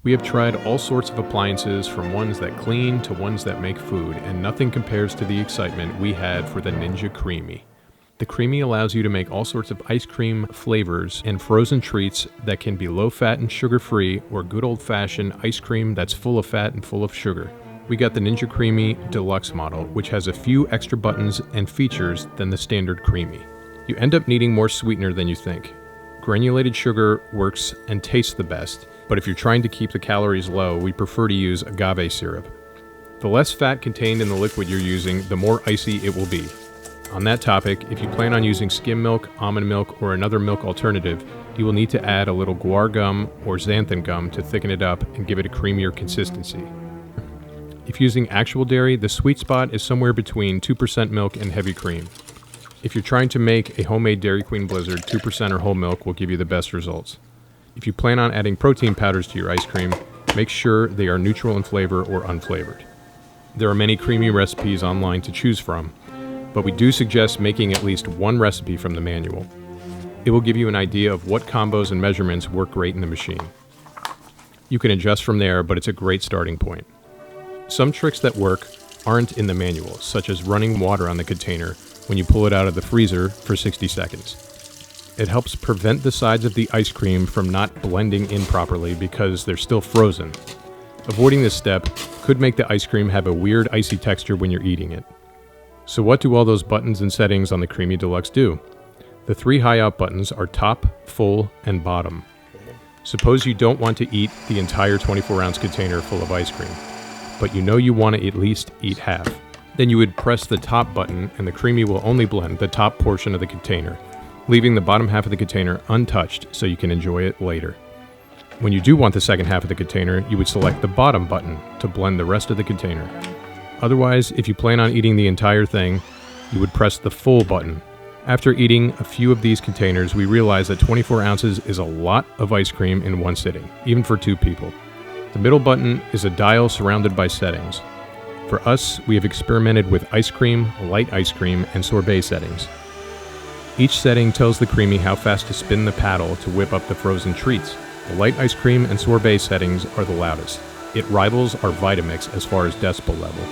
We have tried all sorts of appliances, from ones that clean to ones that make food, and nothing compares to the excitement we had for the Ninja Creami. The Creami allows you to make all sorts of ice cream flavors and frozen treats that can be low-fat and sugar-free, or good old-fashioned ice cream that's full of fat and full of sugar. We got the Ninja Creami Deluxe model, which has a few extra buttons and features than the standard Creami. You end up needing more sweetener than you think. Granulated sugar works and tastes the best, but if you're trying to keep the calories low, we prefer to use agave syrup. The less fat contained in the liquid you're using, the more icy it will be. On that topic, if you plan on using skim milk, almond milk, or another milk alternative, you will need to add a little guar gum or xanthan gum to thicken it up and give it a creamier consistency. If using actual dairy, the sweet spot is somewhere between 2% milk and heavy cream. If you're trying to make a homemade Dairy Queen Blizzard, 2% or whole milk will give you the best results. If you plan on adding protein powders to your ice cream, make sure they are neutral in flavor or unflavored. There are many creamy recipes online to choose from, but we do suggest making at least one recipe from the manual. It will give you an idea of what combos and measurements work great in the machine. You can adjust from there, but it's a great starting point. Some tricks that work aren't in the manual, such as running water on the container when you pull it out of the freezer for 60 seconds. It helps prevent the sides of the ice cream from not blending in properly because they're still frozen. Avoiding this step could make the ice cream have a weird icy texture when you're eating it. So what do all those buttons and settings on the Creami Deluxe do? The 3 high-out buttons are top, full, and bottom. Suppose you don't want to eat the entire 24-ounce container full of ice cream, but you know you want to at least eat half. Then you would press the top button and the Creami will only blend the top portion of the container, leaving the bottom half of the container untouched so you can enjoy it later. When you do want the second half of the container, you would select the bottom button to blend the rest of the container. Otherwise, if you plan on eating the entire thing, you would press the full button. After eating a few of these containers, we realized that 24 ounces is a lot of ice cream in one sitting, even for 2 people. The middle button is a dial surrounded by settings. For us, we have experimented with ice cream, light ice cream, and sorbet settings. Each setting tells the Creami how fast to spin the paddle to whip up the frozen treats. The light ice cream and sorbet settings are the loudest. It rivals our Vitamix as far as decibel level.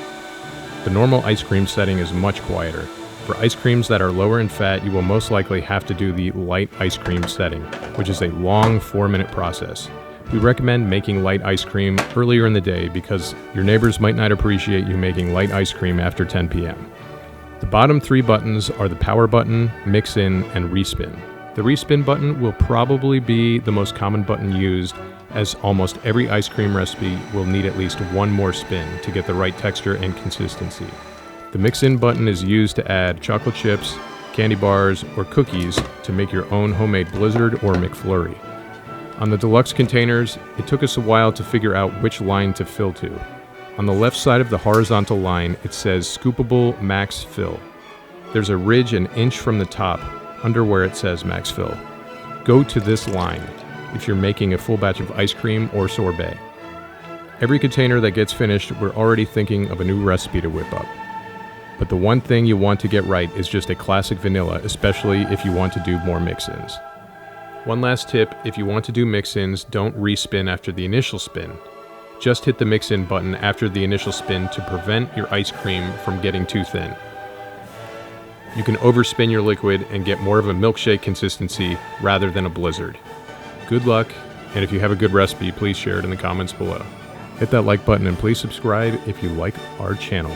The normal ice cream setting is much quieter. For ice creams that are lower in fat, you will most likely have to do the light ice cream setting, which is a long 4-minute process. We recommend making light ice cream earlier in the day because your neighbors might not appreciate you making light ice cream after 10 p.m. The bottom 3 buttons are the power button, mix in, and respin. The respin button will probably be the most common button used, as almost every ice cream recipe will need at least one more spin to get the right texture and consistency. The mix in button is used to add chocolate chips, candy bars, or cookies to make your own homemade Blizzard or McFlurry. On the deluxe containers, it took us a while to figure out which line to fill to. On the left side of the horizontal line, it says Scoopable Max Fill. There's a ridge an inch from the top, under where it says Max Fill. Go to this line if you're making a full batch of ice cream or sorbet. Every container that gets finished, we're already thinking of a new recipe to whip up. But the one thing you want to get right is just a classic vanilla, especially if you want to do more mix-ins. One last tip, if you want to do mix-ins, don't respin after the initial spin. Just hit the mix-in button after the initial spin to prevent your ice cream from getting too thin. You can overspin your liquid and get more of a milkshake consistency rather than a blizzard. Good luck, and if you have a good recipe, please share it in the comments below. Hit that like button and please subscribe if you like our channel.